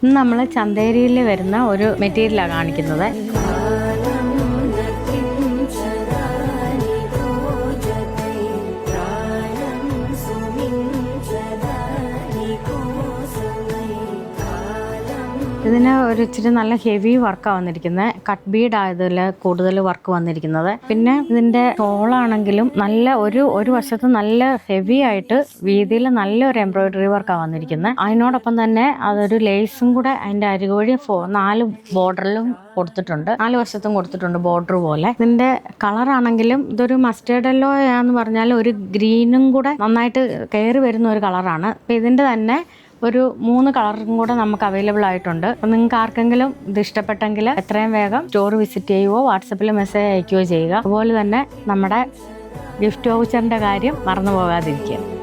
ഇന്ന് നമ്മൾ ചന്തേരിയിൽ വരുന്ന ഒരു മെറ്റീരിയലാണ് കാണിക്കുന്നത്. ഇതിന് ഒരു ഇച്ചിരി നല്ല ഹെവി വർക്കാണ് വന്നിരിക്കുന്നത്. കട്ട് ബീഡ് ആയതിൽ കൂടുതൽ വർക്ക് വന്നിരിക്കുന്നത്. പിന്നെ ഇതിൻ്റെ ഷോളാണെങ്കിലും നല്ല ഒരു വശത്ത് നല്ല ഹെവി ആയിട്ട് വീതിയിൽ നല്ലൊരു എംബ്രോയിഡറി വർക്കാണ് വന്നിരിക്കുന്നത്. അതിനോടൊപ്പം തന്നെ അതൊരു ലേസും കൂടെ അതിൻ്റെ അരികുവഴി 4 ബോർഡറിലും കൊടുത്തിട്ടുണ്ട്. 4 വശത്തും കൊടുത്തിട്ടുണ്ട് ബോർഡർ പോലെ. ഇതിൻ്റെ കളറാണെങ്കിലും ഇതൊരു മസ്റ്റേർഡ് യെല്ലോ എന്ന് പറഞ്ഞാൽ ഒരു ഗ്രീനും കൂടെ നന്നായിട്ട് കയറി വരുന്ന ഒരു കളറാണ്. അപ്പം ഇതിൻ്റെ തന്നെ ഒരു 3 കളറും കൂടെ നമുക്ക് അവൈലബിൾ ആയിട്ടുണ്ട്. അപ്പം നിങ്ങൾക്ക് ആർക്കെങ്കിലും ഇത് ഇഷ്ടപ്പെട്ടെങ്കിൽ എത്രയും വേഗം സ്റ്റോർ വിസിറ്റ് ചെയ്യുകയോ വാട്സപ്പിൽ മെസ്സേജ് അയക്കുകയോ ചെയ്യുക. അതുപോലെ തന്നെ നമ്മുടെ ഗിഫ്റ്റ് വൗച്ചറിൻ്റെ കാര്യം മറന്നു പോകാതിരിക്കുക.